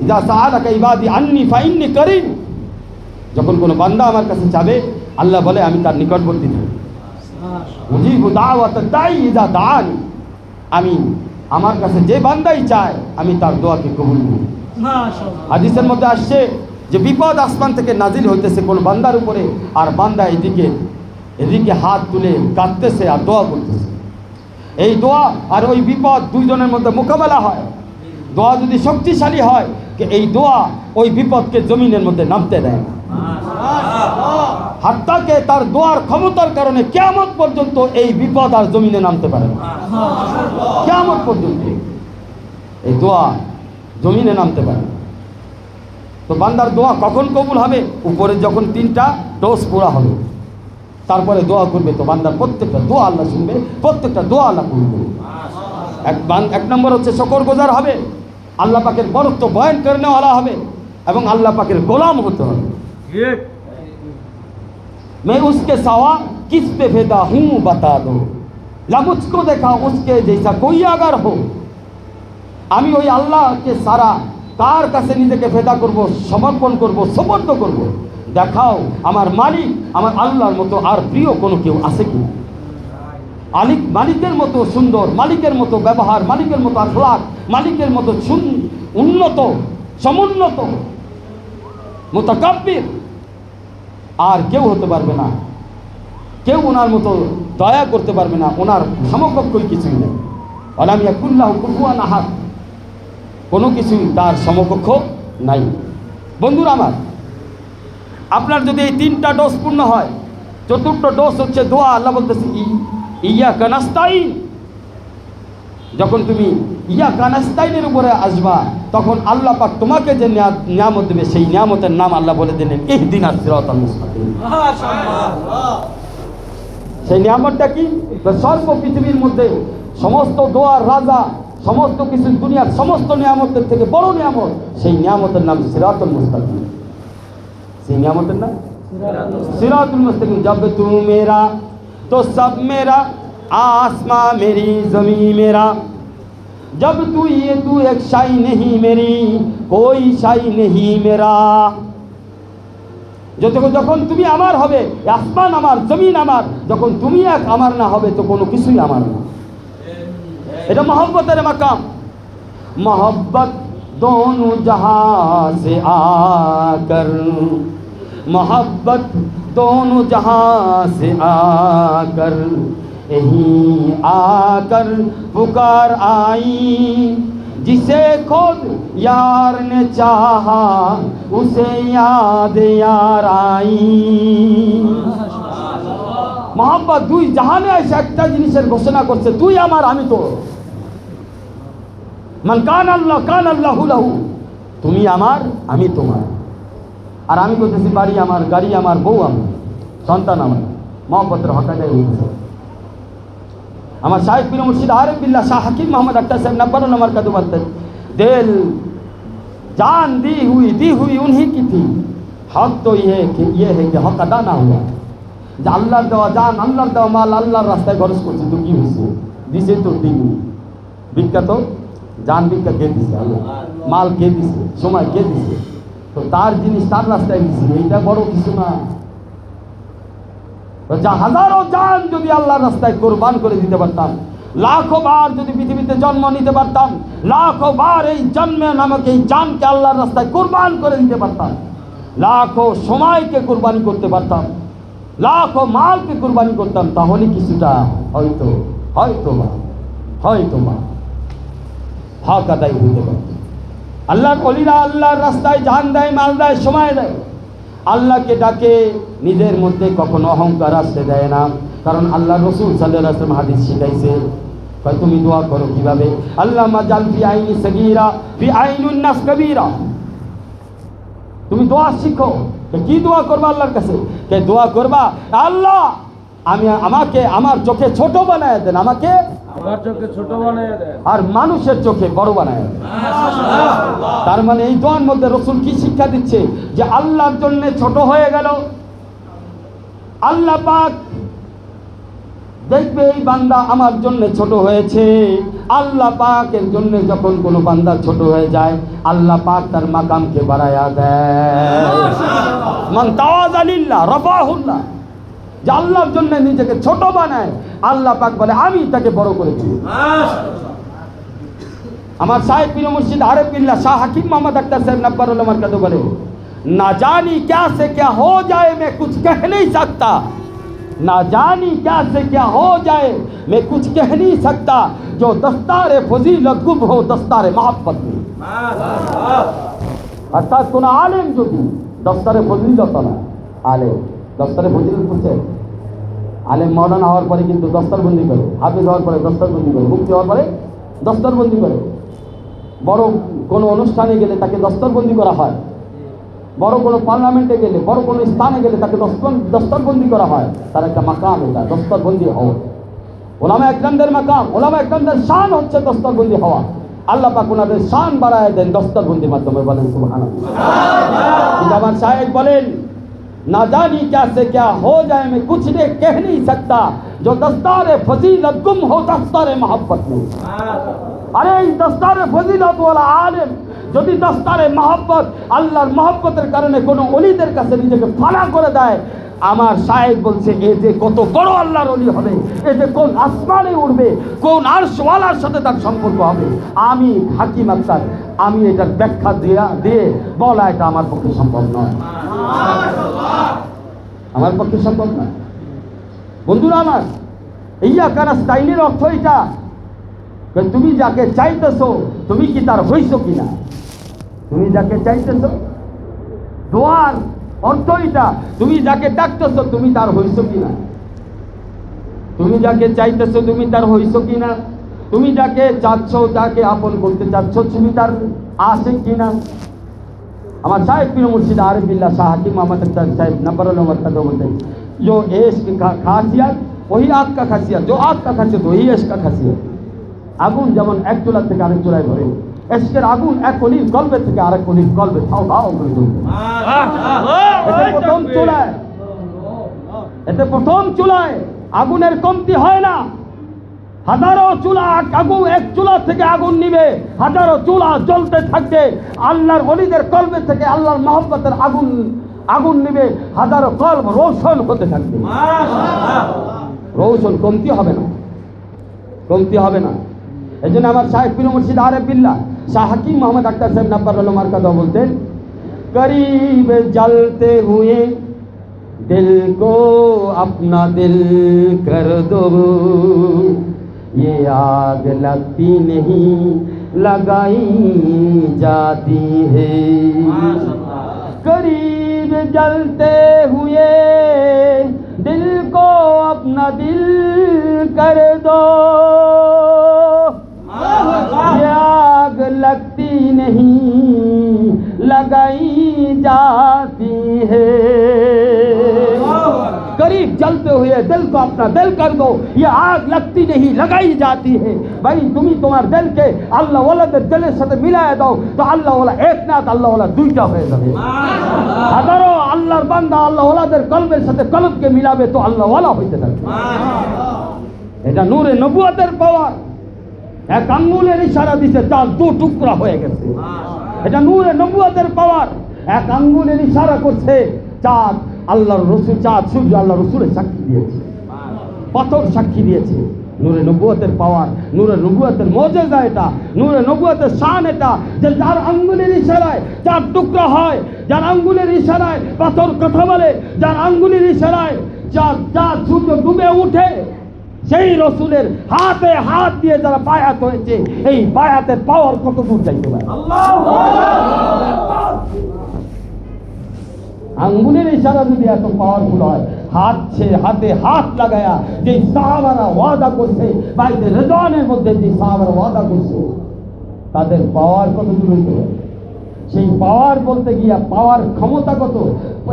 ইযা সাআলাকা ইবাদি আন্নী ফাইন্নী করিব, যখন কোনো বান্দা আমার কাছে চাবে আল্লাহ বলে আমি তার নিকটবর্তী থাকি। উজিবু দাওয়াতাদ দাঈ ইযা দাআনি, আমি আমার কাছে যে বান্দাই চায় আমি তার দোয়াকে কবুল করি। হাদিসের মধ্যে আসছে যে বিপদ আসমান থেকে নাজিল হইতেছে কোন বান্দার উপরে, আর বান্দা এদিকে হাত তুলে কাঁদতেছে আর দোয়া করতেছে। এই দোয়া আর ওই বিপদ দুইজনের মধ্যে মোকাবেলা হয়। দোয়া যদি শক্তিশালী হয়, এই দোয়া ওই বিপদকে জমিনের মধ্যে নামতে দেয় না। হাত্তাকে তার দোয়ার ক্ষমতার কারণে কিয়ামত পর্যন্ত এই বিপদ আর জমিনে নামতে পারে না। কিয়ামত পর্যন্ত এই দোয়া জমিনে নামতে পারে না। তো বান্দার দোয়া কখন কবুল হবে? উপরে যখন তিনটা ডোজ পুরা হবে, তারপরে দোয়া করবে, তো বান্দার প্রত্যেকটা দোয়া আল্লাহ শুনবে, প্রত্যেকটা দোয়া আল্লাহ কবুল করবে। এক নম্বর হচ্ছে শুকরগুজার হবে, আল্লাহ পাকের বরত্ব বয়ান করনেওয়ালা হবে এবং আল্লাহ পাকের গোলাম হতে হবে। मैं उसके सिवा किस पे फिदा हूँ बता दो, ना मुझको देखा उसके जैसा कोई अगर हो। আমি ওই আল্লাহকে সারা তার কাছে নিজেকে ফেদা করব, সমর্পণ করব, সুপর্দ করব। দেখাও আমার মালিক, আমার আল্লাহর মতো আর প্রিয় কোনো কেউ আছে কি? মালিকের মতো সুন্দর, মালিকের মতো ব্যবহার, মালিকের মতো আখলাক, মালিকের মতো উন্নত, সমুন্নত, মুতাকাব্বির আর কেউ হতে পারবে না। কেউ ওনার মতো দয়া করতে পারবে না, ওনার সমকক্ষই কিছুই নেই। আলাম ইয়াকুল্লাহু কুফুয়ান আহাদ, কোনো কিছুই তার সমকক্ষ নাই। বন্ধুরা আমার, আপনার যদি এই তিনটা ডোজ পূর্ণ হয়, চতুর্থ ডোজ হচ্ছে দোয়া। আল্লাহ বলতেছে ইয়াকা নাস্তাইন, যখন তুমি ইয়াকা নাস্তাইনের উপরে আসবা তখন আল্লাহ পাক তোমাকে যে নিয়ামত দেবে সেই নিয়ামতের নাম আল্লাহ বলে দিলেন ইহদিনাস সিরাতাল মুস্তাকিম। সেই নিয়ামতটা কি? সর্ব পৃথিবীর মধ্যে সমস্ত দোয়ার রাজা, সমস্ত কিছু দুনিয়ার সমস্ত নিয়ামতের থেকে বড় নিয়ামত, সেই নিয়ামতের নাম সিরাতুল মুস্তাকিম। সেই নিয়ামতের নাম সিরাতুল মুস্তাকিম। जब तू मेरा तो सब मेरा, आसमां मेरी जमी मेरा, जब तू ये तू एक शाई नहीं मेरी, कोई शाई नहीं मेरा। যখন তুমি আমার হবে, আসমান আমার, জমিন আমার, যখন তুমি এক আমার না হবে তো কোনো কিছুই আমার না। এটা मोहब्बतेर मकाम। मोहब्बत दोनों जहां से आकर, मोहब्बत दोनों जहां से आकर, यहीं आकर पुकार आई, जिसे खुद यार ने चाहा उसे याद यार आई। मोहब्बत দুই জাহানে এসে একটা জিনিসের ঘোষণা করছে, তুই আমার আমি তোর। মান কান আল্লাহ কান আল্লাহু লাহু, তুমি আমার আমি তোমার। আর আমি বলতেছি বাড়ি আমার, গাড়ি আমার, বউ আমার, সন্তান আমার। মোহব্বতের হকাটাই হয়েছে। আমার শাহেদ পীর মুর্শিদ আরিফ বিল্লাহ শাহ হাকিম मोहम्मद अख्तर साहब 90 नंबर का बोलते हैं, दिल जान दी हुई उन्हीं की थी, हक तो ये है कि हक अदा ना हुआ। যে আল্লাহর দেওয়া জান, আল্লাহর দেওয়া মাল আল্লাহর রাস্তায় খরচ করছে, তো কি হয়েছে? দিছে তো দিনই ভিক্ষা, তো জান ভিক্ষা কে দিছে? আল্লাহ। মাল কে দিছে? সময় কে দিছে? তো তার জিনিস তার রাস্তায় দিছে, এইটা বড় কিছু না। যা হাজারো জান যদি আল্লাহর রাস্তায় কোরবান করে দিতে পারতাম, লাখো বার যদি পৃথিবীতে জন্ম নিতে পারতাম, লাখো বার এই জন্মে নামক এই জানকে আল্লাহর রাস্তায় কোরবান করে দিতে পারতাম, লাখো সময়কে কোরবানি করতে পারতাম, লাখো মালকে কোরবানি করতাম, তাহলে কিছুটা হয়তো হক আদায় হইতে পারত। আল্লাহর ওলিরা আল্লাহর রাস্তায় জান দেয়, মাল দেয়, সময় দেয়, আল্লাহকে ডাকে, নিজের মধ্যে কখনো অহংকার আসতে দেয় না। কারণ আল্লাহ রসুল সাল্লাল্লাহু আলাইহি ওয়াসাল্লাম হাদিস শিখাইছে, কয় তুমি দোয়া করো কিভাবে? আল্লাহ মাজাল ফি আইনি সগীরা ফি আইনুন নাস কবীরা। তুমি দোয়া শিখো। কি দোয়া করবা আল্লাহর কাছে? কে দোয়া করবা, আল্লাহ আমাকে আমার চোখে ছোট বানায় দেন, আমাকে আমার চোখে ছোট বানায় দেন, আর মানুষের চোখে বড় বানায় দেন। তার মানে এই দোয়ার মধ্যে রসুল কি শিক্ষা দিচ্ছে? যে আল্লাহর জন্য ছোট হয়ে গেল, আল্লাহ পাক দেখবে এই বান্দা আমার জন্য ছোট হয়েছে। আল্লাহ পাকের জন্য যখন কোনো বান্দা ছোট হয়ে যায়, আল্লাহ পাক তার মাকামকে বাড়ায়া দেয়। মান তাওয়াযা লিল্লাহ রাফাহুল্লাহ। যে আল্লাহর জন্য নিজেকে ছোট বানায়, আল্লাহ পাক বলে আমি তাকে বড় করে দিই। আমার শাহেদ পীর মুর্শিদ আরিফ বিল্লাহ শাহ হাকিম मोहम्मद अख्तर साहब 90 नंबर का बोले, ना जानी क्या से क्या हो जाए मैं कुछ कह नहीं सकता, ना जानी क्या से क्या हो जाए मैं कुछ कह नहीं सकता, जो दस्तारे फजीलत गुम हो दस्तारे मोहब्बत में। अर्थात कोन आलेम যদি দস্তারে ফজিলত না, আলেম দস্তারে ফজিলত করছে, আলেম মওলানা হওয়ার পরে কিন্তু দস্তারবন্দি করে, হাফেজ হওয়ার পরে দস্তারবন্দি করে, মুফতি হওয়ার পরে দস্তারবন্দি করে, বড় কোনো অনুষ্ঠানে গেলে তাকে দস্তরবন্দি করা হয়, বড় কোনো পার্লামেন্টে গেলে, বড় কোনো স্থানে গেলে তাকে দস্তরবন্দি করা হয়। তার একটা মাকাম, এটা দস্তরবন্দি হওয়া। ওলামা একরামদের মাকাম, ওলামা একরামদের শান হচ্ছে দস্তরবন্দি হওয়া। আল্লাহ পাক ওনাদের শান বাড়ায় দেন দস্তরবন্দির মাধ্যমে। বলেন সুবহানাল্লাহ। কিন্তু আমার শায়েখ বলেন, না জানি क्या से क्या हो जाए मैं कुछ ने कह नहीं सकता, जो दस्तारे फजीलत गुम हो दस्तारे मोहब्बत में। আরে এই দস্তারে ফজিলত ওয়ালা আলেম যদি দস্তারে মহব্বত, আল্লাহর মহব্বতের কারণে কোনো ওলিদের কাছে নিজেকে ফানা করে দেয়, আমার শায়েখ বলছে এ যে কত বড় আল্লাহর ওলি হবে, এ যে কোন আসমানে উঠবে, কোন আরশওয়ালার সাথে তার সম্পর্ক হবে। আমি হাকিম আক্তার, আমি এটার ব্যাখ্যা দিয়ে বলা এটা আমার পক্ষে সম্ভব নয়, আমার পক্ষে সম্ভব নয়। বন্ধুরা আমার, ইয়াকা নাস্তাইনের অর্থ এটা, তুমি যাকে চাইতেছো তুমি কি তার হইছো কিনা? তুমি যাকে চাইতেছো, দোয়ার অর্থ এটা, তুমি যাকে ডাকতেছো তুমি তার হইছো কিনা? তুমি যাকে চাইতেছো তুমি তার হইছো কিনা? তুমি যাকে চাচ্ছ, যাকে আপন করতে চাচ্ছ, তুমি তার आशिक কিনা? আমার শাহেদ পীর মুর্শিদ आरिफ बिल्लाह शाह हाकिम मोहम्मद अख्तर साहब 90 नंबर का बोलते हैं, जो इश्क का खासियत वही आग का खासियत, जो आग का खासियत वही इश्क का खासियत। আগুন যেমন এক চুলা থেকে আরেক চুলায় ধরে, ইশকের আগুন এক অলির কলবে থেকে আরেক অলির কলবে ধাও ধাও করে জ্বলবে। এতে প্রথম চুলায় আগুনের কমতি হয় না, হাজারো চুলা আগুন, এক চুলা থেকে আগুন নিবে, হাজারো চুলা জ্বলতে থাকবে। আল্লাহর ওলিদের কলবে থেকে আল্লাহর মহব্বতের আগুন নিবে, হাজারো কলব রোশন হতে থাকবে। রোশন কমতি হবে না, কমতি হবে না। এই জন্য আমার শাহেদ পীর মুর্শিদ আরিফ বিল্লাহ শাহ হাকিম मोहम्मद अख्तर साहब 90 नंबर का बोलते, करीब जलते हुए दिल को अपना दिल कर दो, ये आग लगती नहीं लगाई जाती है। करीब जलते हुए दिल को अपना दिल कर दो, ये आग लगती नहीं लगाई जाती है। करीब जलते हुए दिल को अपना दिल कर दो, ये आग लगती नहीं लगाई जाती है। भाई তুমি তোমার দিলকে আল্লাহ ওয়ালাদের দিলের সাথে মিলায় দাও তো আল্লাহ ওয়ালা এক না আল্লাহ ওয়ালা দুইটা হয়ে যাবে। আদারো আল্লাহর বান্দা আল্লাহ ওয়ালাদের কলবের সাথে কলবকে মিলাবে তো আল্লাহ ওয়ালা হইতে থাকবে। এটা নূরে নবুয়তের পাওয়ার। এক আঙ্গুলের ইশারা দিতে চাঁদ দু টুকরা হয়ে গেছে। এটা নূরে নবুয়তের পাওয়ার। এক আঙ্গুলের ইশারা করছে চাঁদ আল্লাহর রসুল, চাঁদ সূর্য আল্লাহ রসুলের সাক্ষী দিয়েছে, পাথর সাক্ষী দিয়েছে। নূরে নবুয়তের পাওয়ার, নূরে নবুয়তের মজেজা এটা, নূরে নবুয়তের শান এটা, যে যার আঙ্গুলের ইশারায় চাঁদ টুকরা হয়, যার আঙ্গুলের ইশারায় পাথর কথা বলে, যার আঙ্গুলের ইশারায় চাঁদ সূর্য ডুবে উঠে, সেই রসুলের হাতে হাত দিয়ে যারা বায়াত হয়েছে, এই বায়াতের পাওয়ার কত দূর যাইতে পারে। আঙ্গুলের ইশারা যদি এত পাওয়ারফুল হয়, হাতে হাত লাগায়া যে সাহাবারা ওয়াদা করছে, বাইতে রেজওয়ানের মধ্যে যে সাহাবারা ওয়াদা করছে, তাদের পাওয়ার কত দূর হইতে পারে। সেই পাওয়ার বলতে গিয়া, পাওয়ার ক্ষমতা কত,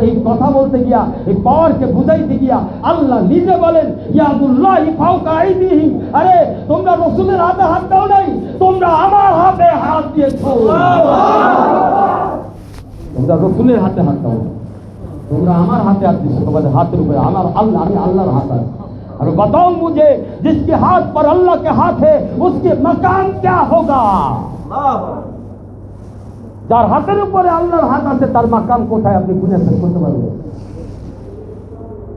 এই কথা বলতে গিয়া, এই পাওয়ারকে বুঝাইতে গিয়া আল্লাহ নিজে বলেন ইয়াদুল্লাহি ফাওকা আইদিহিম, আরে তোমরা রাসূলের হাতে হাত দাও নাই, তোমরা আমার হাতে হাত দিয়েছো। তোমরা রাসূলের হাতে হাত দাও, তোমরা আমার হাতে হাত দিয়েছো। তোমাদের হাতের উপরে আমার আল্লাহ, আমি আল্লাহর হাত আছে। और बताओ मुझे जिसके हाथ पर अल्लाह के हाथ है उसके मकाम क्या होगा। যার হাতের উপরে আল্লাহর হাত আছে তার মাকাম কোথায় আপনি গুনে শেষ করতে পারবেন?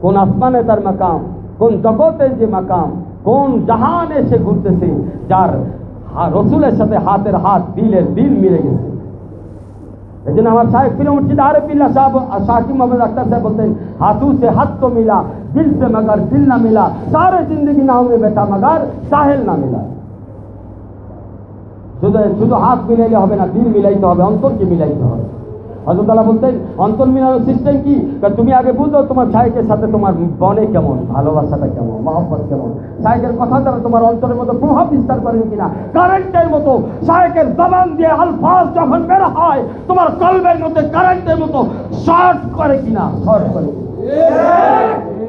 কোন আসমানে তার মাকাম, কোন জগতে যে মাকাম, কোন জাহানে সে ঘুরতেছে, যার রসুলের সাথে হাতের হাত, দিলের দিল মিলে গেছে। এই জন্য আমার শায়েখ পীর মুর্শিদ আরিফুল্লাহ সাহেব শাকিব মোহাম্মদ আখতার সাহেব বলতেন, हाथों से हाथ तो मिला, दिल से मगर दिल ना मिला, सारे जिंदगी नाव में बैठा मगर साहिल ना मिला। শুধু হাত মিলাইলে হবে না, দিল মিলাইতে হবে, অন্তরকে মিলাইতে হবে। হযরত আল্লাহ বলতেন অন্তর মিলানোর সিস্টেম কি? তুমি আগে বুঝো তোমার শায়েখের সাথে তোমার বনে কেমন, ভালোবাসাটা কেমন, মহব্বত কেমন, শায়েখের কথা দ্বারা তোমার অন্তরের মতো প্রভাব বিস্তার করে কিনা। কারেন্টের মতো শায়েখের জবান দিয়ে আলফাজ যখন বের হয় তোমার কলবের মধ্যে কারেন্টের মতো শর্ট করে কিনা, শর্ট করে।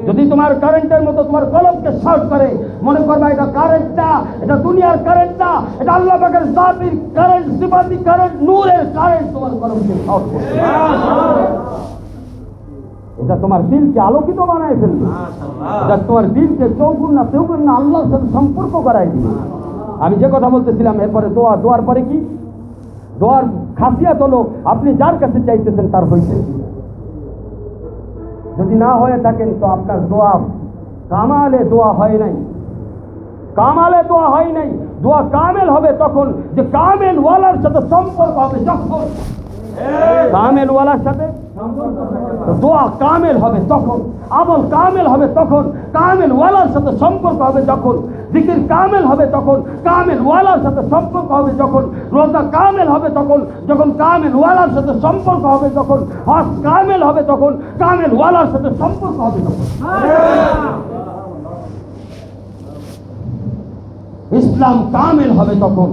যদি তোমার কারেন্টের মতো তোমার কলবকে শর্ট করে, মনে করবা এটা কারেন্ট না, এটা দুনিয়ার কারেন্ট না, এটা আল্লাহ পাকের জাতির কারেন্ট, সিফাতি কারেন্ট, নূরের কারেন্ট তোমার কলবকে শর্ট করে। এটা তোমার দিলকে আলোকিত বানায় ফেলবে, এটা তোমার দিলকে চৌগুণ না আল্লাহর সাথে সম্পর্ক করাই দিবে। আমি যে কথা বলতেছিলাম, এরপরে দোয়া, দোয়ার পরে কি? দোয়ার খাসিয়াত হলো আপনি যার কাছে চাইতেছেন তার হইছে। যদি না হয়ে থাকেন তো আপনার দোয়া কামালে দোয়া হয় নাই, কামালে দোয়া হয় নাই। দোয়া কামেল হবে তখন যে কামেল ওয়ালার সাথে সম্পর্ক হবে, যখন কামেল ওয়ালার সাথে দোয়া কামেল হবে তখন, আমল কামেল হবে তখন, কামেল ওয়ালার সাথে সম্পর্ক হবে যখন, জিকির কামেল হবে তখন, কামেল ওয়ালার সাথে সম্পর্ক হবে যখন, রোজা কামেল হবে তখন, যখন কামেল ওয়ালার সাথে সম্পর্ক হবে যখন, হজ কামেল হবে তখন, কামেল ওয়ালার সাথে সম্পর্ক হবে তখন, ইসলাম কামেল হবে তখন,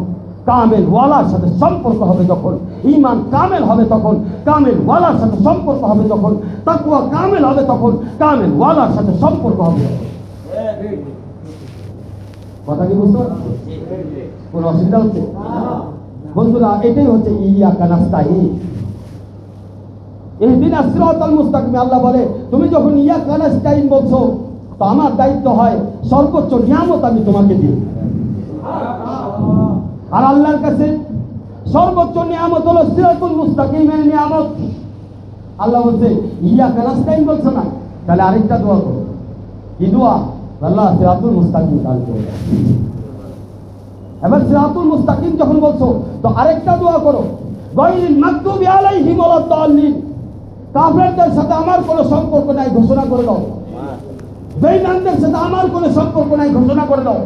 কামেল ওয়ালার সাথে সম্পর্ক হবে যখন, ঈমান কামেল হবে তখন, কামেল ওয়ালার সাথে সম্পর্ক হবে যখন, তাকওয়া কামেল হবে তখন, কামেল ওয়ালার সাথে সম্পর্ক হবে। কথা কি বুঝতে পারছো? কোনো অসুবিধা হচ্ছে? বন্ধুরা, এটাই হচ্ছে ইয়াকা নাস্তাইন, ইহদিনাস সিরাতাল মুস্তাকিম। আল্লাহ বলে তুমি যখন ইয়াকা নাস্তাইন বলছো তো আমার দায়িত্ব হয় সর্বোচ্চ নিয়ামত আমি তোমাকে দিই। আর আল্লাহর কাছে সর্বোচ্চ নিয়ামত হলো সিরাতুল মুস্তাকিমের নিয়ামত। আল্লাহ বলছে ইয়াকা নাস্তাইন বলছো না, তাহলে আরেকটা দোয়া করো। কি দোয়া? আল্লাহ সিরাতুল মুস্তাকিম দান করো। এবার সিরাতুল মুস্তাকিম যখন বলছো তো আরেকটা দোয়া করো, গায়রিল মাগদুবি আলাইহিম ওয়ালাদ-দাল্লিন। কাফেরদের সাথে আমার কোনো সম্পর্ক নাই ঘোষণা করে দাও, বেঈমানদের সাথে আমার কোনো সম্পর্ক নাই ঘোষণা করে দাও।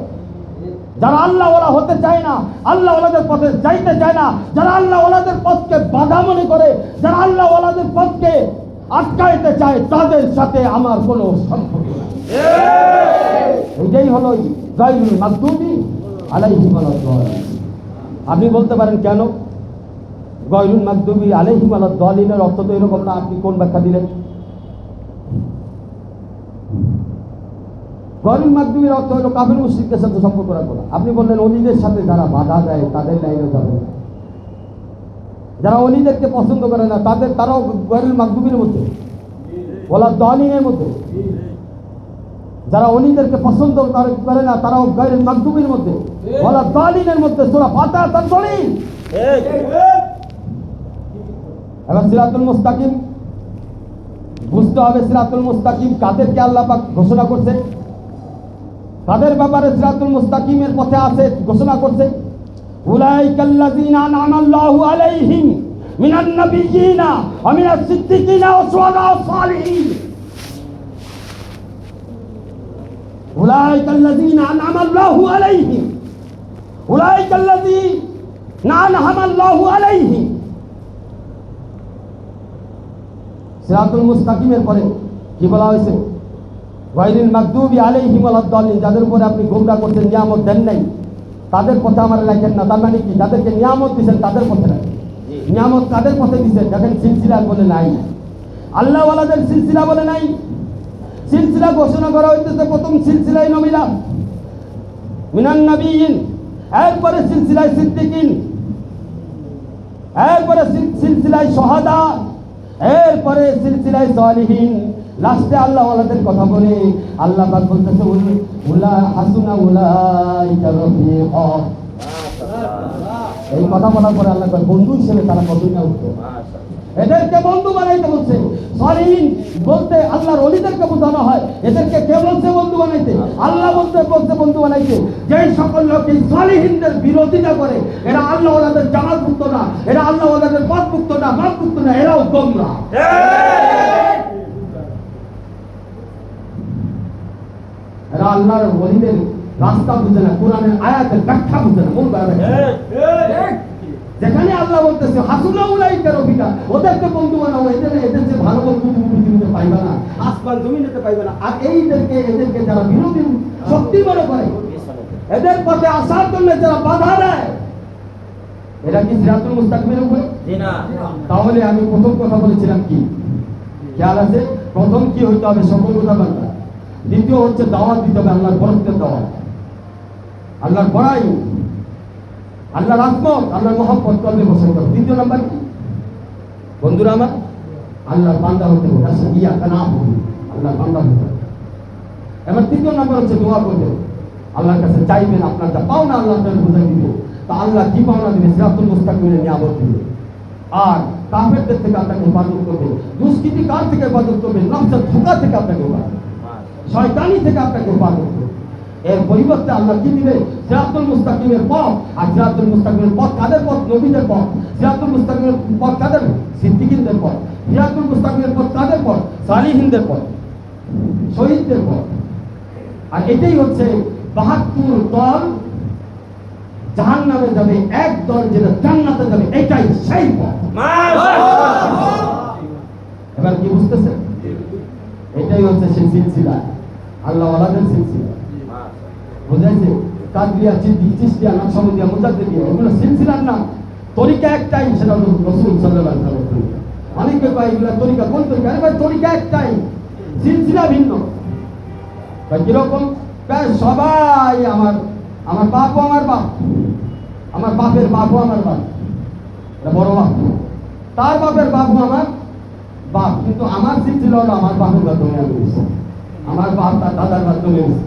যারা আল্লাহওয়ালা হতে চায় না, আল্লাহওয়ালাদের পথে যাইতে চায় না, যারা আল্লাহওয়ালাদের পথকে বাধা মনে করে, যারা আল্লাহওয়ালাদের পথকে আটকাইতে চায়, তাদের সাথে আমার কোনো সম্পর্ক নেই। এটাই হলো গায়রুল মাগদুবি আলাইহিম ওয়ালাদ-দালিন। আপনি বলতে পারেন কেন গায়রুল মাগদুবি আলাইহিম ওয়ালাদ-দালিনের অর্থ তো এরকম না, আপনি কোন ব্যাখ্যা দিলেন? গায়রুল মাগদুবির অর্থ হলো কাফির মুশরিকদের সাথে সম্পর্ক রাখবো না। আপনি বললেন অলিদের সাথে যারা বাধা দেয় তাদের লাইনে যাবে না, যারা অলিদেরকে পছন্দ করে না তারাও গায়রুল মাগদুবির মধ্যে, ওয়ালাদ-দালিনের মধ্যে। যারা অলিদেরকে পছন্দ করে না তারাও গায়রুল মাগদুবির মধ্যে, ওয়ালাদ-দালিনের মধ্যে। সূরা ফাতিহা তার দলিল। এবার সিরাতুল মুস্তাকিম বুঝতে হবে। সিরাতুল মুস্তাকিম কাদেরকে আল্লাহ পাক ঘোষণা করছে, কাদের ব্যাপারে সিরাতুল মুস্তাকিমের পথে আছে ঘোষণা করছে? উলাইকাল্লাযীনা আনআমাল্লাহু আলাইহিম মিনান নাবিয়্যিনা ওয়া মিনাস সিদ্দিকিনা ওয়া শুহাদা ওয়াস সালিহিন। উলাইকাল্লাযীনা আনআমাল্লাহু আলাইহিম, উলাইকাল্লাযীনা আনআমাল্লাহু আলাইহিম। সিরাতুল মুস্তাকিমের পরে কি বলা হয়েছে? গায়রুল মাগদুবি আলাইহিম ওয়ালাদ-দালিন। যাদের উপরে আপনি গোমরাহ করছেন, নিয়ামত দেন নাই, তাদের পথে আমার লেখেন না। তার মানে কি? যাদেরকে নিয়ামত দিয়েছেন তাদের পথে রাখেন। নিয়ামত কাদের পথে দিয়েছেন? দেখেন সিলসিলা বলে নাই, আল্লাহওয়ালাদের সিলসিলা বলে নাই। সিলসিলা ঘোষণা করা হইতেছে প্রথম সিলসিলায় নবীরা, মিনান নাবিয়্যিন, এরপরে সিলসিলায় সিদ্দিকিন, এরপরে সিলসিলায় শুহাদা, এরপরে সিলসিলায় সালিহিন। লাস্টে আল্লাহওয়ালাদের কথা বলে আল্লাহ পাক বলতেছে উলা হাসুনা উলাইকা রফিকা। এই কথা বলার পরে আল্লাহ পাক বন্ধু হিসেবে তারা কতই না উঠতো, এদেরকে বন্ধু বানাইতে বলছে। সালিহিন বলতে আল্লাহর ওলিদেরকে বোঝানো হয়। এদেরকে কে বলছে বন্ধু বানাইতে? আল্লাহ বলছে বন্ধু বানাইতে। যে সকল লোক এই সালিহিনদের বিরোধিতা করে, এরা আল্লাহওয়ালাদের জামাতভুক্ত না, এরা আল্লাহওয়ালাদের পথভুক্ত না, মানভুক্ত না, এরাও গোমরাহ। এরা আল্লাহর ওলিদের রাস্তা বুঝে না, কোরআনের আয়াতের ব্যাখ্যা বুঝে না। যেখানে আল্লাহ বলতেছে হাসুনা উলাইকা রফিকা, ওদেরকে বন্ধু বানাও, এদের যে ভালো বন্ধু তুমি পৃথিবীতে পাইবা না, আসমান জমিনেতে পাইবা না। আর এদেরকে যারা বিরোধী শক্তি মনে করে, এদের পথে আসার জন্য যারা বাধা দেয়, এরা কি সিরাতুল মুস্তাকিমের উপরে? তাহলে আমি প্রথম কথা বলেছিলাম কি খেয়াল আছে? প্রথম কি হইতে হবে? সকল কথা বান্দা। দ্বিতীয় হচ্ছে দাওয়াত দিতে হবে, আল্লাহর বরকতের দাওয়াত, আল্লাহর বড়াই, আল্লাহর আজমত, আল্লাহর মহব্বত কলবে বসাইতে হবে। তৃতীয় নাম্বার কি বন্ধুরা আমার? আল্লাহর বান্দা হতে হবে, আল্লাহর বান্দা হতে হবে। এবার তৃতীয় নাম্বার হচ্ছে দোয়া করবে, আল্লাহর কাছে চাইবেন আপনার যা পাওনা আল্লাহ আপনার বুঝাই দিবে। তা আল্লাহ কি পাওনা দিবে? সিরাতুল মুস্তাকিমের নিয়ামত দিবে। আর কাফেরদের থেকে আপনাকে হেফাজত করবে, দুষ্কৃতিকার থেকে হেফাজত করবে, নফসের ধোঁকা থেকে আপনাকে হেফাজত, শয়তানি থেকে আপনাকে হেফাজত করবে। এর পরিবর্তে আল্লাহ কি দিবে? সিরাতুল মুস্তাকিমের পথ। আর সিরাতুল মুস্তাকিমের পথ কাদের পথ? নবীদের পথ। সিরাতুল মুস্তাকিমের পথ কাদের? সিদ্দিকিনদের পথ। সিরাতুল মুস্তাকিমের পথ কাদের পথ? সালিহিনদের পথ, শহীদদের পথ। আর এটাই হচ্ছে ৭২ দল জাহান্নামে যাবে, এক দল যেটা জান্নাতে যাবে, এটাই সেই পথ। এবার কি বুঝতেছে? এটাই হচ্ছে সেই সিলসিলা, আল্লাহওয়ালাদের সিলসিলা। বুঝাইছে? কাদরিয়া, চিশতিয়া, নকশবন্দিয়া, মুজাদ্দিদিয়া, এগুলো সিলসিলার নাম। তরিকা একটাই, সেটা হলো রাসূল সাল্লাল্লাহু আলাইহি ওয়াসাল্লাম। অনেকে কয় এগুলো তরিকা। কোন তরিকা? আরে ভাই তরিকা একটাই, সিলসিলা ভিন্ন। ভাই কিরকম? সবাই আমার বাপও আমার বাপ, আমার বাপের বাপও আমার বাপ, বড় বাপ, তার বাপের বাপও আমার বাপ, কিন্তু আমার সিলসিলা হলো আমার বাপের মাধ্যমে আমি এসেছি, আমার বাপ তার দাদার মাধ্যমে এসেছে।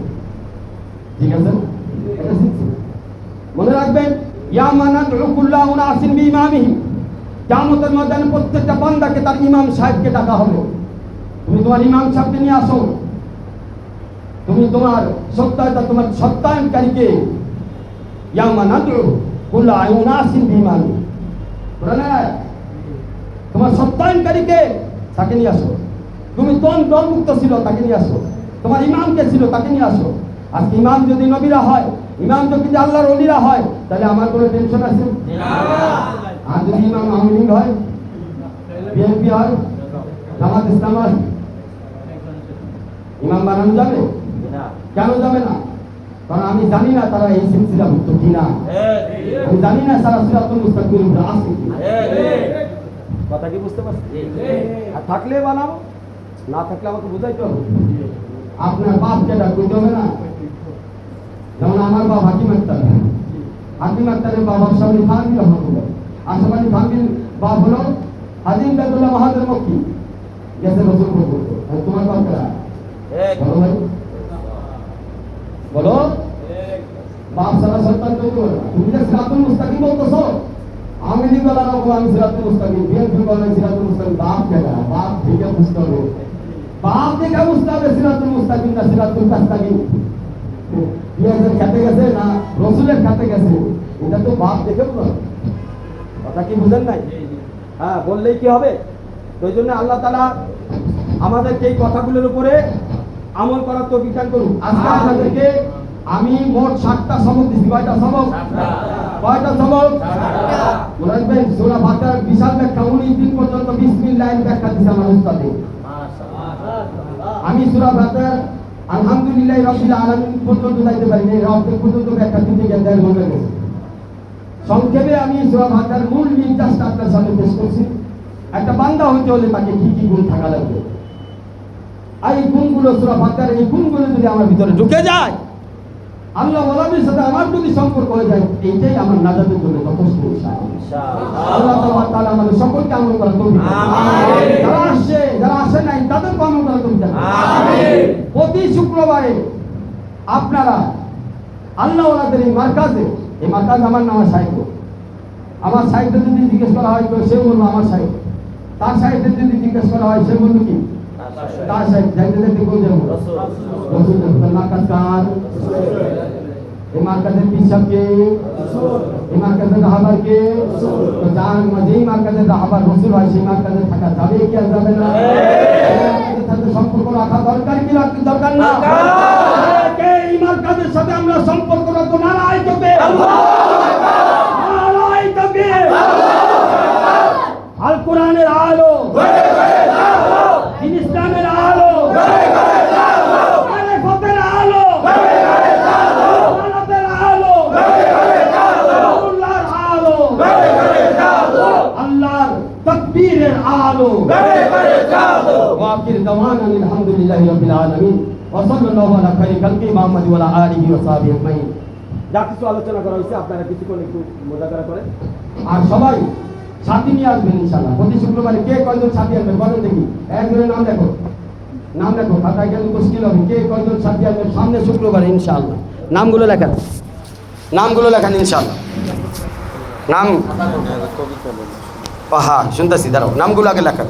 ঠিক আছে? এটা সিলসিলা। মনে রাখবেন, ইয়া মানাদউ কুল্লা উনাসিন বিইমামিহিম, কিয়ামতের ময়দানে প্রত্যেকটা বান্দাকে তার ইমাম সাহেবকে ডাকা হবে। তুমি তোমার ইমাম সাহেবকে নিয়ে আসো, তুমি তোমার সত্যায়তা, তোমার সত্যায়নকারীকে, ইয়া মানাদউ কুল্লা উনাসিন বিইমামিহিম, তোমার সত্যায়নকারীকে তাকে নিয়ে আসো। তুমি দলমুক্ত ছিল তাকে নিয়ে আসো, তোমার ইমাম কে ছিল তাকে নিয়ে আসো। আজকে ইমাম যদি নবীরা হয়, ইমাম যদি আল্লাহর ওলিরা হয় তাহলে আমার কোনো টেনশন আছে? আর যদি ইমাম আওয়ামী লীগ হয়, বিএনপি হয়, জামাত ইসলাম হয়, ইমাম বানানো যাবে? কেন যাবে না? কারণ আমি জানি না তারা এই সিলসিলাভুক্ত কিনা, আমি জানি না তারা সিরাতুল মুস্তাকিমের উপরে আছে কিনা। কথা কি বুঝতে পারছি? আর থাকলে বানাবো, না থাকলে আমাকে বুঝাইতে হবে। আপনার বাপকে ডাকতে হবে না? যেমন আমার বাপ হাকিম আক্তার, হাকিম আক্তারের বাপ আশরাফ আলী থানভী রহমাতুল্লাহ, আশরাফ আলী থানভীর বাপ হলো হাজী ইমদাদুল্লাহ মাহাদের মক্কি, গেছে রসুল পর্যন্ত। আর তোমার বাপ কারা? বলো ভাই, বলো। বাপ সারা সন্তান তৈরি করে না। তুমি যে সিরাতুল মুস্তাকিম বলতেছো, আওয়ামী লীগ ওয়ালারা বলো আমি সিরাতুল মুস্তাকিম, বিএনপি বলে সিরাতুল মুস্তাকিম। বাপ কেনা, বাপ থেকে বুঝতে হবে, বাপ থেকে বুঝতে হবে সিরাতুল মুস্তাকিম না সিরাতুল মুস্তাকিম। পেঁয়াজের খেতে গেছে না রসুলের খেতে গেছে, এটা তো বাপ দেখে বলো। কথা কি বুঝেন নাই? হ্যাঁ, বললেই কি হবে? তো ওই জন্য আল্লাহ তাআলা আমাদেরকে এই কথাগুলোর উপরে আমল করার তৌফিক দান করুন। আজকে আপনাদেরকে আমি মোট 7টা সবক দিচ্ছি। কয়টা সবক? কয়টা সবক? মনে রাখবেন, সূরা বাকারার বিশাল ব্যাখ্যা 19 দিন পর্যন্ত বিসমিল্লাহির ব্যাখ্যা দিচ্ছে আমার উস্তাদে। আমি সূরা বাকারার আলহামদুলিল্লাহি রাব্বিল আলামিন পর্যন্ত যাইতে পারিনি, রব্বের পর্যন্ত ব্যাখ্যা দিতে গিয়ে 1.5 ঘন্টা গেছে। সংক্ষেপে আমি সূরা বাকারার মূল নির্দেশটা আপনার সামনে পেশ করছি। একটা বান্দা হইতে হলে তাকে কি কি গুণ থাকা লাগবে, আর এই গুণগুলো সূরা বাকারার এই গুণগুলো যদি আমার ভিতরে ঢুকে যায়, আল্লাহ ওয়ালাদের সাথে আমার যদি সম্পর্ক হয়ে যায়, এইটাই আমার নাজাতের জন্য যথেষ্ট। ইনশাআল্লাহ আল্লাহ তাআলা আমাদের সকলকে আমল করার তৌফিক দান করুন। আমিন। যারা আসে নাই তাদের আমল করার তৌফিক দান করুন। আমিন। প্রতি শুক্রবারে আপনারা আল্লাহ ওয়ালাদের এই মার্কাজে, এই মার্কাজ আমার নাম সাহিত্য, আমার সাহিত্য যদি জিজ্ঞেস করা হয় তো সে বলবো আমার সাহিত্য, তার সাহিত্য যদি জিজ্ঞেস করা হয় সে বলবো কি তার সাহিত্য। যাইতে যাইতে কোন যাবো? রসুল। মার্কাজ কার? এই মার্কাজের পিসাবকে, এই মার্কাজের রাহাবারকে। তো যার যেই মার্কাজের রাহাবার রসুল হয় সেই মার্কাজে থাকা যাবে কি আর যাবে না? সাথে সম্পর্ক রাখা দরকার কি রাখতে দরকার না? এই মার্কাজের সাথে আমরা সম্পর্ক রাখবো। নারায়ে তাকবীর, নারায়ে তাকবীর। আল কোরআনের আলো, ইসলামের আলো, মারিফতের আলো, আল্লাহর আলো, আল্লাহর আলো, আল্লাহর তাকবীরের আলো। ওয়াকির দাওয়ানা আলহামদুলিল্লাহি রাব্বিল আলামিন ওয়া সাল্লাল্লাহু আলা খায়রি খালকি মুহাম্মাদ ওয়া আলা আলিহি ওয়া সাহবিহি আজমাইন। যা কিছু আলোচনা করা হয়েছে আপনারা কিছুক্ষণ একটু মুযাকারা করেন, আর সবাই সাথী নিয়ে আসবেন ইনশাআল্লাহ। প্রতি শুক্রবারে কে কয়জন সাথী আসবেন বলেন দেখি, একজনের নাম দেখো, নাম দেখো, খাতায় গেলে মুশকিল হবে। কে কয়জন সাথী আসবেন সামনে শুক্রবারে ইনশাআল্লাহ? নামগুলো লেখান, নামগুলো লেখান ইনশাআল্লাহ। নাম হ্যাঁ শুনতেছি, দাঁড়াও, নামগুলো আগে লেখান।